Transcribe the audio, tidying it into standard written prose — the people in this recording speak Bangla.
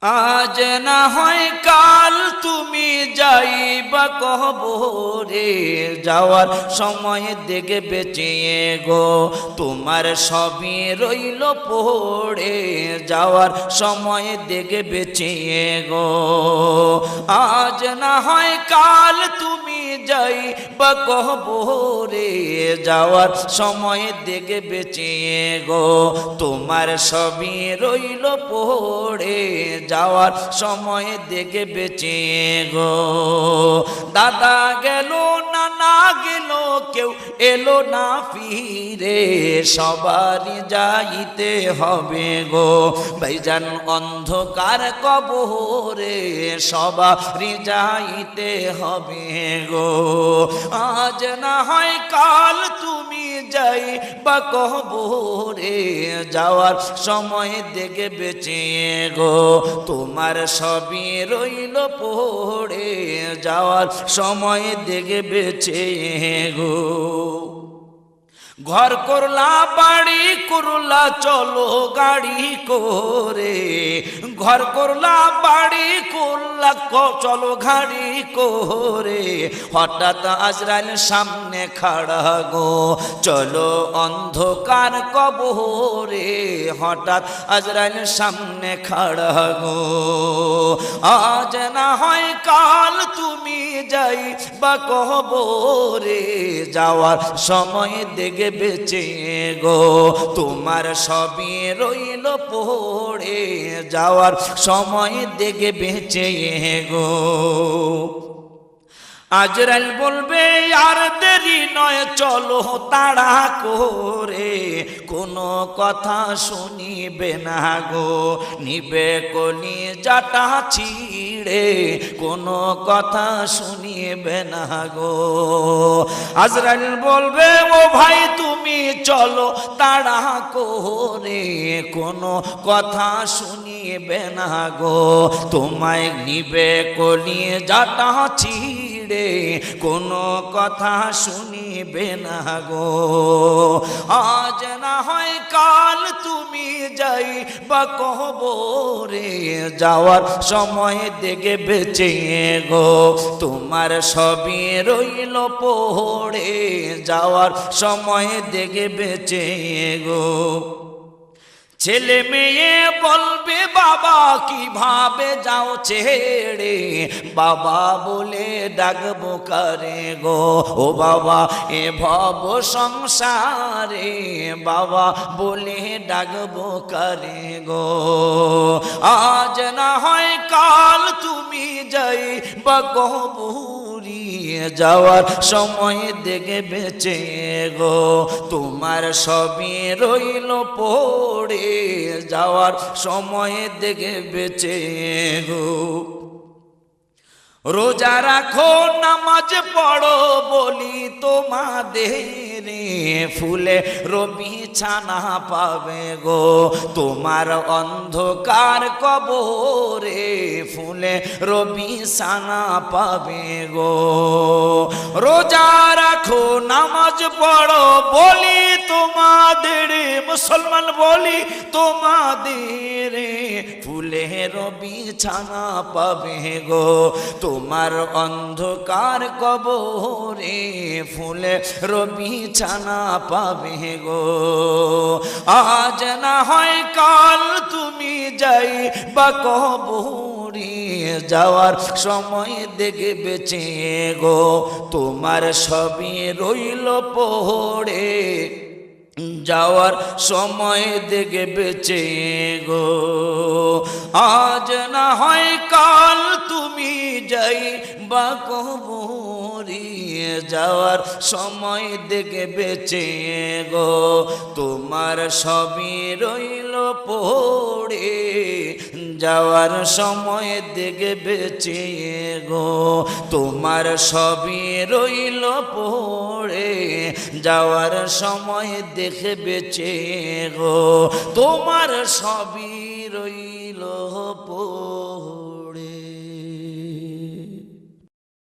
আজ না হয় কাল তুমি যাইবা কবরে, যাওয়ার সময় দেখে বেঁচে গো তোমার সবই রইল পড়ে, যাওয়ার সময় দেখে বেঁচে গো। আজ না হয় কাল তুমি যাইবা কবরে, যাওয়ার সময় দেখে বেঁচে গো তোমার সবই রইল পড়ে, যাওয়ার সময় দেখে বেঁচে গো। দাদা গেল নানা গেল কেউ এলো না ফিরে, সবারই যাইতে হবে গো ভাইজান অন্ধকার কবরে, সবারই যাইতে হবে গো। আজ না হয় কাল তুমি যাইবা কবরে, যাওয়ার সময় দেখে বেঁচে গো তোমার সবই রইল পড়ে, যাওয়ার সময় দেখে বেঁচে গো। ঘর করলা বাড়ি করলা চলো গাড়ি করে, ঘর করলা বাড়ি করলা চলো গাড়ি করে, হঠাৎ আজরাইল সামনে খাড়া গো চলো অন্ধকার কবরে, হঠাৎ আজরাইল সামনে খাড়া গো। আজ না হয় কাল তুমি যাইবা কবরে, যাওয়ার সময় দেখে বেঁচে গো তোমার সবই রইল পড়ে, যাওয়ার সময় দেখে বেঁচে গো। আজরাইল বলবে আর দেরি নয় চলো তাড়া করে, কোনো কথা শুনিবে না গো নিবে কলি জাটা ছিড়ে, কোনো কথা শুনিবে না গো। আজরাইল বলবে ও ভাই তুমি চলো তাড়া করে, কোনো কথা শুনিবে না গো তোমায় নিবে কলি জাটা ছিড়ে, কোনো কথা শুনিবে না গো। আজ না হয় কাল তুমি যাইবা কবরে, যাওয়ার সময় দেখে বেঁচে গো তোমার সবই রইল পড়ে, যাওয়ার সময় দেখে বেঁচে গো। ছেলে মেয়ে বলবে বাবা কিভাবে যাও ছেড়ে, বাবা বলে ডাকবো কারে গো ও বাবা এ ভব সংসারে, বাবা বলে ডাকবো কারে গো। আজ না হয় কাল তুমি যাইবা কবরে, যাওয়ার সময় দেখে বেঁচে গো তোমার সবই রইল পড়ে, যাওয়ার সময় দেখে বেঁচে গো। রোজা রাখো নামাজ পড়ো বলি তোমাদের, ফুলে রবি ছানা পাবে গো তোমার অন্ধকার কবরে, ফুলে রবি ছানা পাবে গো। রোজা রাখো নামাজ পড়ো বলি তোমাদের, মুসলমান বলি তোমাদের, ফুলে রবি ছানা পাবে গো তোমার অন্ধকার কবরে, ফুলে রবি ছানা পাবে গো। আজ না হয় কাল তুমি যাইবা কবরে, যাওয়ার সময় দেখে বেঁচে গো তোমার সবই রইল পড়ে, যাওয়ার সময় দেখে বেঁচে গো। আজ না হয় কাল তুমি যাইবা কবরে, যাওয়ার সময় দেখে বেঁচে গো তোমার সবই রইল পড়ে, যাওয়ার সময় দেখে বেঁচে গো তোমার সবই রইল পড়ে, যাওয়ার সময় দেখে বেঁচে গো তোমার সবই রইল